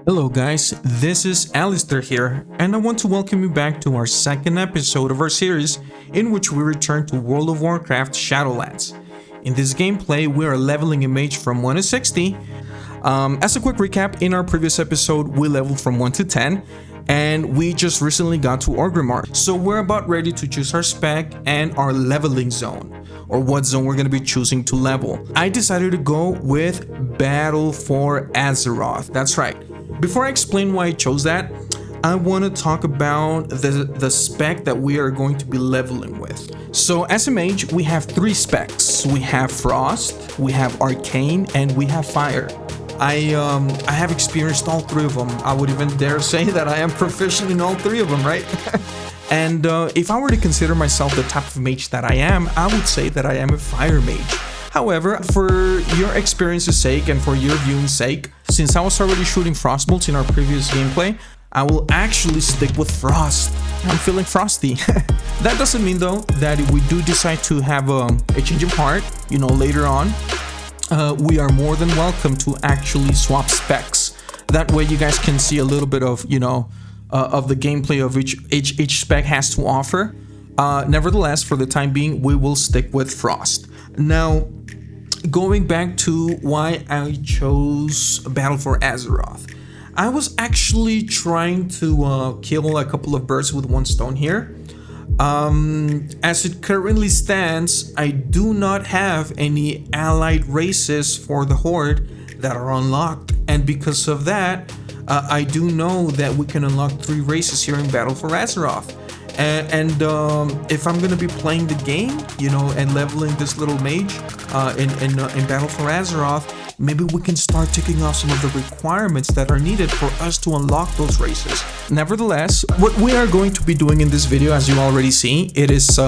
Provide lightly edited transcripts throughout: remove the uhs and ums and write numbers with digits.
Hello guys, this is Alistair here, and I want to welcome you back to our second episode of our series in which we return to World of Warcraft Shadowlands. In this gameplay, we are leveling a mage from 1 to 60. As a quick recap, in our previous episode, we leveled from 1 to 10, and we just recently got to Orgrimmar. So we're about ready to choose our spec and our leveling zone, or what zone we're going to be choosing to level. I decided to go with Battle for Azeroth, that's right. Before I explain why I chose that, I want to talk about the spec that we are going to be leveling with. So as a mage, we have three specs. We have Frost, we have Arcane, and we have Fire. I have experienced all three of them. I would even dare say that I am proficient in all three of them, right? And if I were to consider myself the type of mage that I am, I would say that I am a Fire mage. However, for your experience's sake and for your viewing's sake, since I was already shooting Frostbolts in our previous gameplay, I will actually stick with Frost. I'm feeling frosty. That doesn't mean though that if we do decide to have a change of heart, later on, we are more than welcome to actually swap specs. That way you guys can see a little bit of, of the gameplay of each spec has to offer. Nevertheless, for the time being, we will stick with Frost. Now, going back to why I chose Battle for Azeroth. I was actually trying to kill a couple of birds with one stone here. As it currently stands, I do not have any allied races for the Horde that are unlocked. And because of that, I do know that we can unlock 3 races here in Battle for Azeroth. And if I'm gonna be playing the game, and leveling this little mage in Battle for Azeroth, maybe we can start ticking off some of the requirements that are needed for us to unlock those races. Nevertheless, what we are going to be doing in this video, as you already see, it is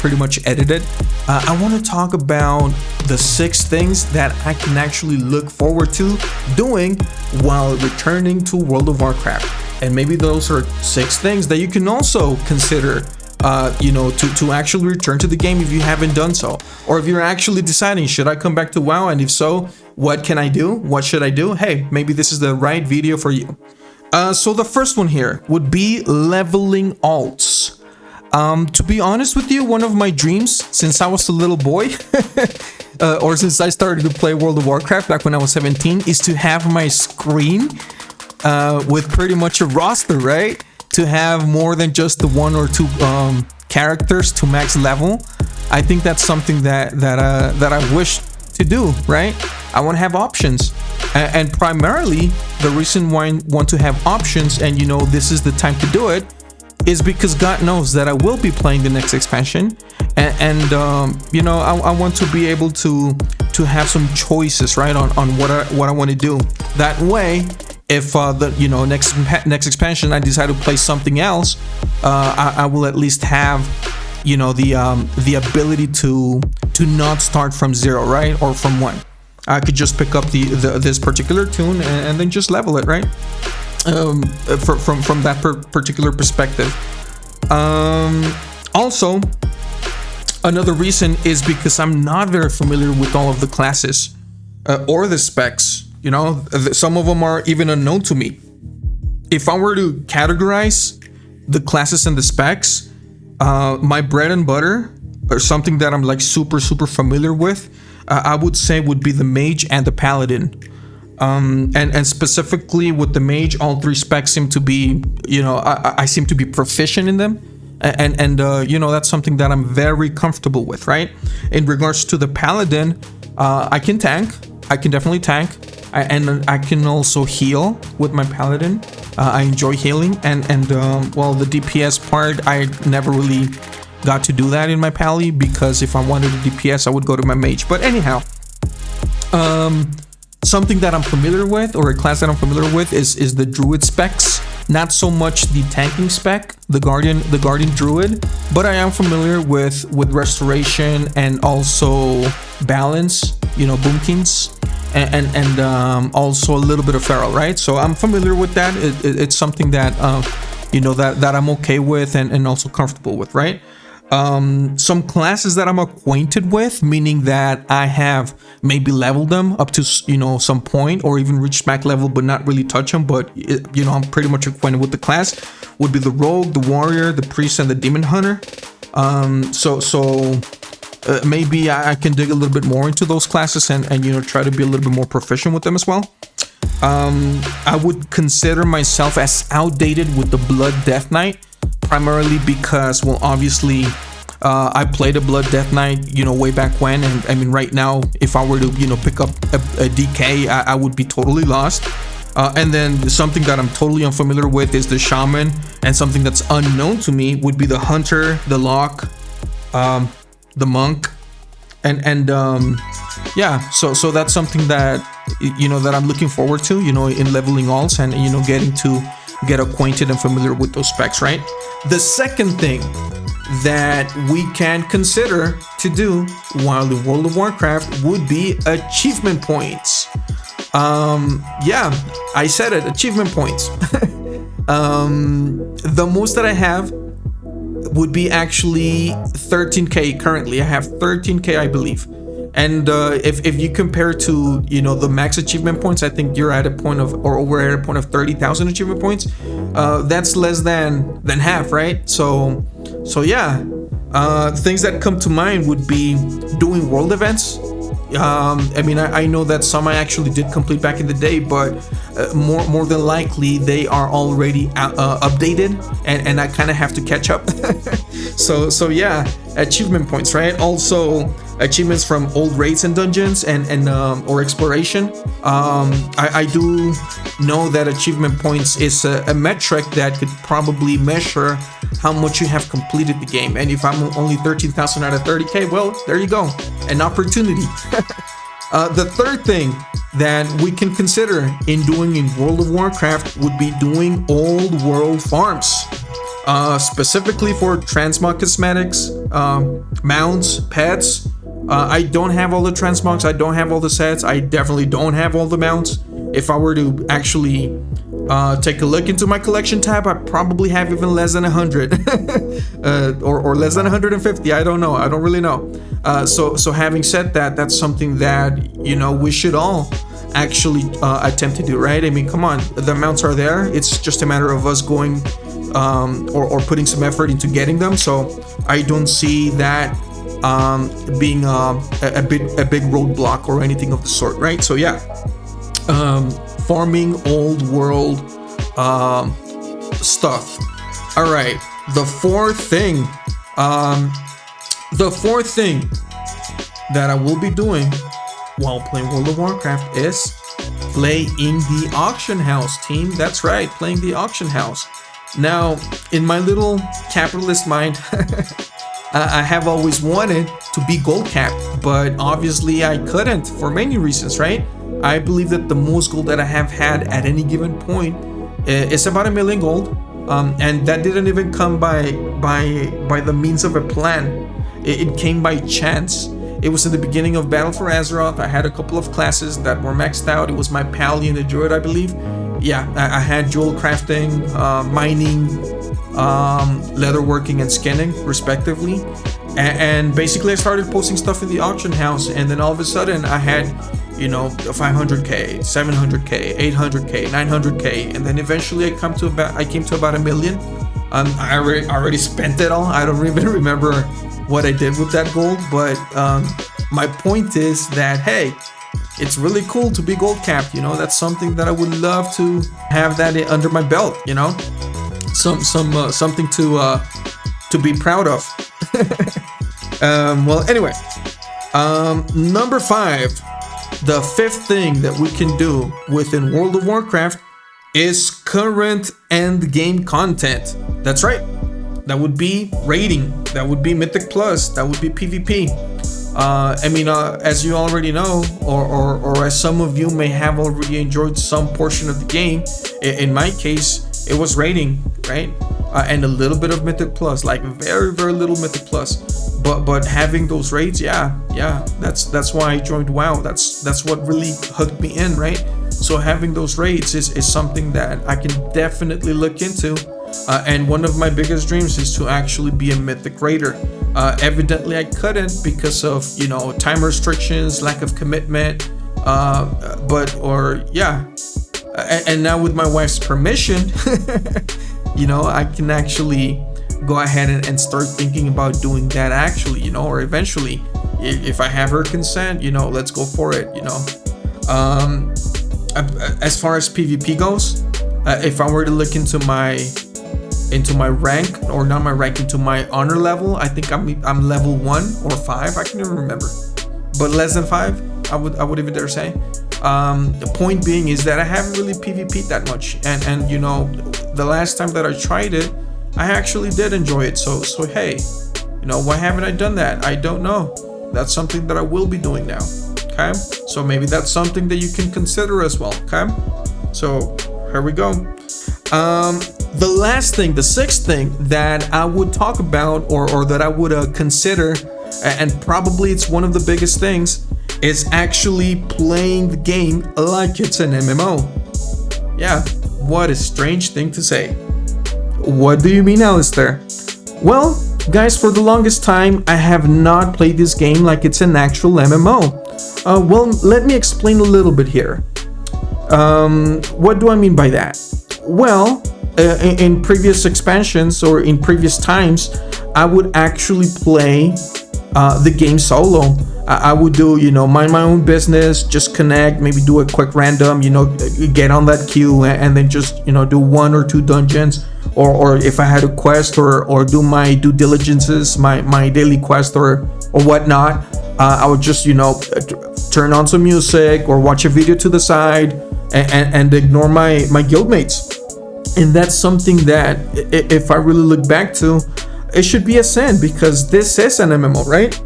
pretty much edited. I want to talk about the 6 things that I can actually look forward to doing while returning to World of Warcraft. And maybe those are 6 things that you can also consider, to actually return to the game if you haven't done so. Or if you're actually deciding, should I come back to WoW? And if so, what can I do? What should I do? Hey, maybe this is the right video for you. So the first one here would be leveling alts. To be honest with you, one of my dreams since I was a little boy, or since I started to play World of Warcraft back when I was 17, is to have my screen with pretty much a roster, right? To have more than just the 1 or 2 characters to max level. I think that's something that I wish to do, right? I want to have options, and primarily the reason why I want to have options, and this is the time to do it, is because God knows that I will be playing the next expansion, and I want to be able to have some choices, right, on what I want to do. That way, if the next expansion I decide to play something else, I will at least have the ability to not start from 0, right, or from 1. I could just pick up this particular tune and then just level it, right? From that particular perspective. Also, another reason is because I'm not very familiar with all of the classes or the specs. Some of them are even unknown to me. If I were to categorize the classes and the specs, my bread and butter, or something that I'm like super familiar with, I would say would be the Mage and the Paladin. And specifically with the Mage, all 3 specs seem to be, I seem to be proficient in them. And that's something that I'm very comfortable with, right? In regards to the Paladin, I can tank. I can definitely tank. And I can also heal with my Paladin. I enjoy healing, and the DPS part, I never really got to do that in my Pally, because if I wanted a DPS, I would go to my Mage. But anyhow, something that I'm familiar with, or a class that I'm familiar with, is the Druid specs. Not so much the tanking spec, the Guardian Druid, but I am familiar with Restoration and also Balance, Boomkins. And also a little bit of Feral, right? So I'm familiar with that. It's something that that I'm okay with and also comfortable with, right? Some classes that I'm acquainted with, meaning that I have maybe leveled them up to, some point, or even reached max level but not really touch them, but I'm pretty much acquainted with the class, would be the rogue, the warrior, the priest, and the demon hunter. Maybe I can dig a little bit more into those classes and try to be a little bit more proficient with them as well. I would consider myself as outdated with the Blood Death Knight, primarily because, well, obviously, I played a Blood Death Knight, way back when, and I mean, right now, if I were to, pick up a DK, I would be totally lost. And then something that I'm totally unfamiliar with is the Shaman, and something that's unknown to me would be the Hunter, the Lock, the Monk, and so that's something that that I'm looking forward to, in leveling alts and getting to get acquainted and familiar with those specs, right? The second thing that we can consider to do while in World of Warcraft would be achievement points. I said it, achievement points. The most that I have would be actually 13k. Currently I have 13k, I believe. And if you compare to the max achievement points, I think you're at a point of, or we're at a point of 30,000 achievement points. That's less than half, right? So yeah, things that come to mind would be doing world events. I mean, I know that some I actually did complete back in the day, but more than likely they are already updated, and I kind of have to catch up. so yeah, achievement points, right? Also achievements from old raids and dungeons and or exploration. I do know that achievement points is a metric that could probably measure how much you have completed the game. And if I'm only 13,000 out of 30k, well, there you go, an opportunity. The third thing that we can consider in doing in World of Warcraft would be doing old world farms, specifically for transmog cosmetics, mounts, pets. I don't have all the transmogs, I don't have all the sets, I definitely don't have all the mounts. If I were to actually take a look into my collection tab, I probably have even less than 100 or less than 150. I don't know, I don't really know. So having said that, that's something that we should all actually attempt to do, right? I mean, come on, the mounts are there, it's just a matter of us going or putting some effort into getting them. So I don't see that being a big roadblock or anything of the sort, right? So yeah, farming old world stuff. All right, the fourth thing that I will be doing while playing World of Warcraft is play in the auction house, team. That's right, playing the auction house. Now, in my little capitalist mind, I have always wanted to be gold capped, but obviously I couldn't for many reasons, right? I believe that the most gold that I have had at any given point is about 1 million gold, and that didn't even come by the means of a plan. It came by chance. It was in the beginning of Battle for Azeroth. I had a couple of classes that were maxed out. It was my Pally and the Druid, I believe. Yeah, I had jewel crafting, mining, leatherworking, and skinning, respectively. And basically I started posting stuff in the auction house, and then all of a sudden I had 500k, 700k, 800k, 900k, and then eventually I came to about 1 million. I already spent it all. I don't even remember what I did with that gold, but my point is that, hey, it's really cool to be gold capped. That's something that I would love to have that under my belt. Something to be proud of. Well, anyway, number 5, the fifth thing that we can do within World of Warcraft is current end game content. That's right, that would be raiding, that would be Mythic Plus, that would be PvP. I mean, as you already know, or as some of you may have already enjoyed some portion of the game, in my case, it was raiding, right? And a little bit of Mythic Plus, like very, very little Mythic Plus. But having those raids, yeah, that's why I joined WoW. That's what really hooked me in, right? So having those raids is something that I can definitely look into. And one of my biggest dreams is to actually be a mythic raider. Evidently I couldn't because of, you know, time restrictions, lack of commitment, and now with my wife's permission, you know, I can actually go ahead and start thinking about doing that actually, you know, or eventually, if I have her consent, you know, let's go for it, you know. As far as PvP goes, if I were to look into my rank, or not my rank, into my honor level, I think I'm level 1 or 5, I can't even remember, but less than 5, I would even dare say. The point being is that I haven't really PvP'd that much, and you know, the last time that I tried it, I actually did enjoy it. So hey, you know, why haven't I done that? I don't know. That's something that I will be doing now. Okay, so maybe that's something that you can consider as well. Okay, so here we go. The last thing, the sixth thing that I would talk about, or that I would consider, and probably it's one of the biggest things, is actually playing the game like it's an MMO. Yeah, what a strange thing to say. What do you mean, Alistair? Well, guys, for the longest time, I have not played this game like it's an actual MMO. Well, let me explain a little bit here. What do I mean by that? Well, in previous expansions or in previous times, I would actually play the game solo. I would do, you know, mind my own business, just connect, maybe do a quick random, you know, get on that queue, and then just, you know, do 1 or 2 dungeons, or if I had a quest, or do my due diligences, my daily quest or whatnot, I would just, you know, turn on some music or watch a video to the side and ignore my guildmates. And that's something that, if I really look back to, it should be a sin, because this is an MMO, right?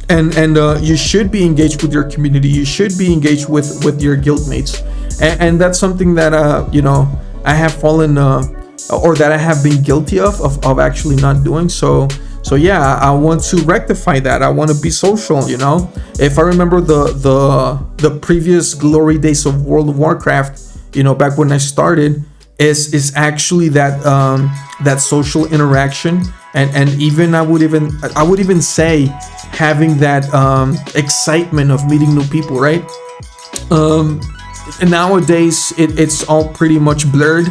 And you should be engaged with your community. You should be engaged with your guildmates, and that's something that you know, I have fallen or that I have been guilty of actually not doing. So yeah, I want to rectify that. I want to be social, you know. If I remember the previous glory days of World of Warcraft, you know, back when I started, is actually that social interaction, and even I would even say having that excitement of meeting new people, right? And nowadays it's all pretty much blurred.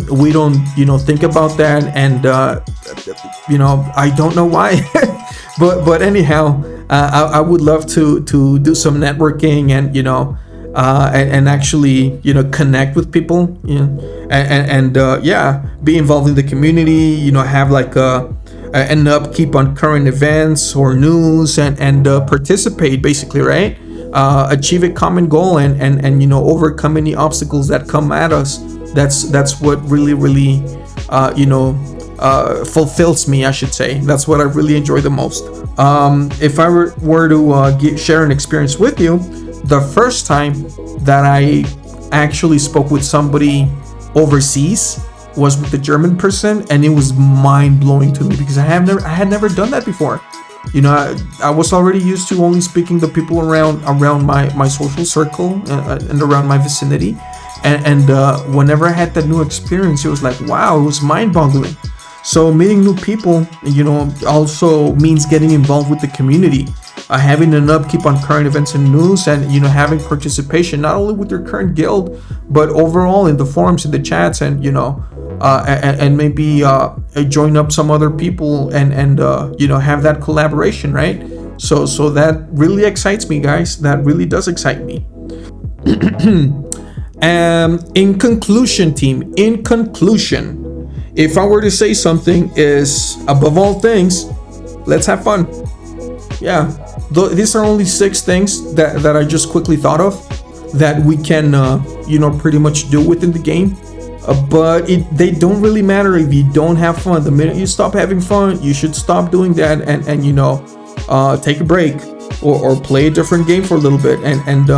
We don't, you know, think about that, and you know, I don't know why. but anyhow, I would love to do some networking, and you know, and actually, you know, connect with people, you know, and yeah, be involved in the community, you know, have like an upkeep on current events or news, and participate basically, right? Achieve a common goal, and you know, overcome any obstacles that come at us. That's what really you know, fulfills me, I should say. That's what I really enjoy the most. If I were to share an experience with you, the first time that I actually spoke with somebody overseas was with a German person, and it was mind-blowing to me, because I had never done that before. You know, I was already used to only speaking to people around my social circle, and around my vicinity, and whenever I had that new experience, it was like, wow, it was mind-boggling. So meeting new people, you know, also means getting involved with the community, having an upkeep on current events and news, and you know, having participation not only with your current guild, but overall in the forums, in the chats, and you know, and maybe join up some other people, and you know, have that collaboration, right? So that really excites me, guys. That really does excite me. In conclusion, team, if I were to say something, is above all things, let's have fun. Yeah, these are only 6 things that I just quickly thought of that we can you know, pretty much do within the game, but they don't really matter if you don't have fun. The minute you stop having fun, you should stop doing that, and you know, take a break, or play a different game for a little bit, and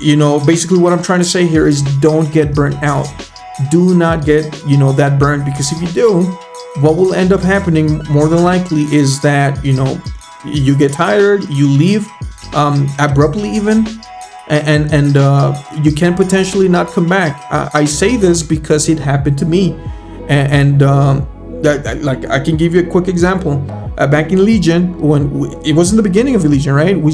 you know, basically what I'm trying to say here is, don't get burnt out. Do not get, you know, that burnt, because if you do, what will end up happening more than likely is that, you know, you get tired, you leave abruptly even, and you can potentially not come back. I say this because it happened to me, and like I can give you a quick example. Back in Legion, it was in the beginning of Legion, right? We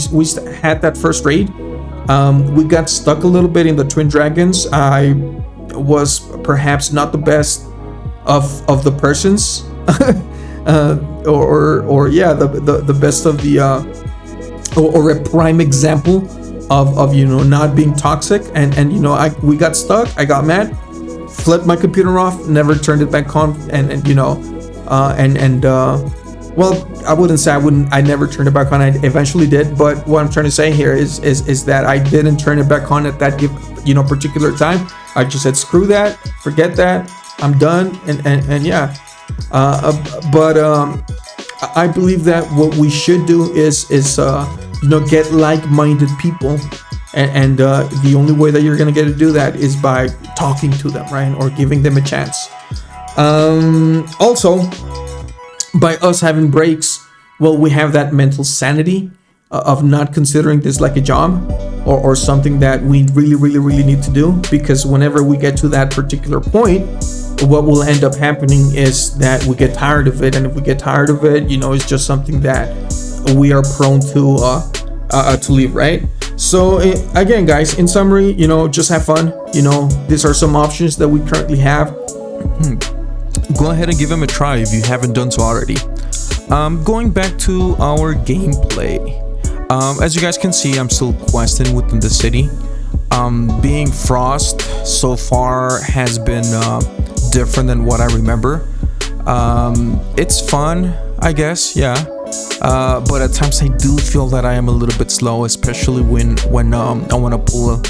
had that first raid. We got stuck a little bit in the Twin Dragons. I was perhaps not the best of the persons, or yeah, the best of the or a prime example of not being toxic, and we got stuck. I got mad, flipped my computer off, never turned it back on, and well, I wouldn't say I never turned it back on. I eventually did, but what I'm trying to say here is that I didn't turn it back on at that particular time. I just said screw that, forget that, I'm done, and yeah. But I believe that what we should do is get like-minded people, and the only way that you're gonna get to do that is by talking to them, right, or giving them a chance. Also, by us having breaks, well, we have that mental sanity of not considering this like a job or something that we really need to do, because whenever we get to that particular point, what will end up happening is that we get tired of it, and if we get tired of it, it's just something that we are prone to leave, right? So again, guys, in summary, just have fun. These are some options that we currently have. Go ahead and give them a try if you haven't done so already. Going back to our gameplay, as you guys can see, I'm still questing within the city. Being Frost so far has been different than what I remember. It's fun, I guess, yeah. But at times I do feel that I am a little bit slow, especially when I want to pull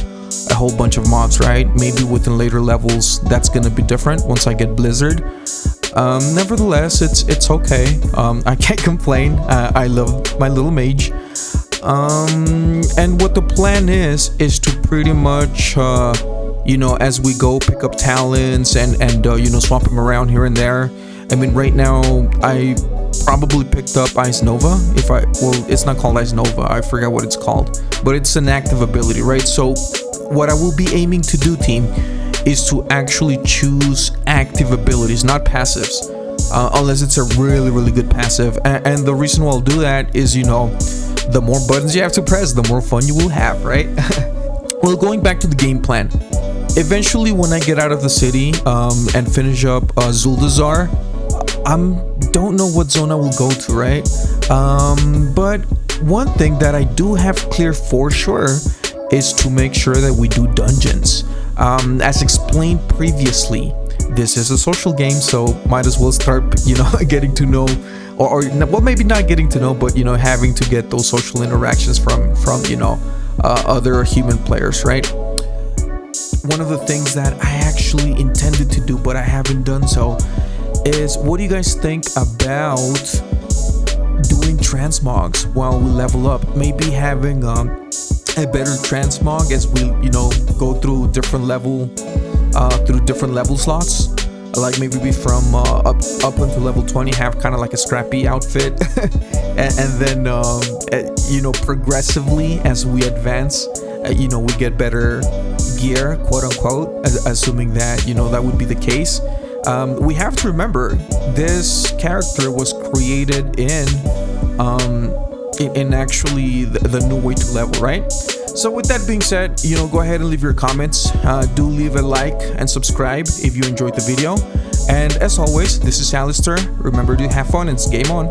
a whole bunch of mobs, right? Maybe within later levels that's gonna be different once I get Blizzard. Nevertheless, it's okay. I can't complain. I love my little mage. And what the plan is to pretty much as we go, pick up talents and swap them around here and there. I mean, right now I probably picked up Ice Nova. It's not called Ice Nova, I forgot what it's called, but it's an active ability, right? So what I will be aiming to do, team, is to actually choose active abilities, not passives, unless it's a really good passive. And the reason why I'll do that is, the more buttons you have to press, the more fun you will have, right? Well, going back to the game plan, eventually when I get out of the city and finish up Zuldazar, don't know what zone I will go to, right? But one thing that I do have clear for sure is to make sure that we do dungeons. As explained previously, this is a social game, so might as well start, getting to know, or well, maybe not getting to know, but having to get those social interactions from other human players, right? One of the things that I actually intended to do, but I haven't done so, is what do you guys think about doing transmogs while we level up? Maybe having a better transmog as we go through different level slots, like maybe be from up until level 20, have kind of like a scrappy outfit, and then progressively as we advance, we get better gear, quote unquote, assuming that that would be the case. We have to remember this character was created in actually the new way to level, right? So with that being said, go ahead and leave your comments. Do leave a like and subscribe if you enjoyed the video. And as always, this is Alistair. Remember to have fun and it's game on.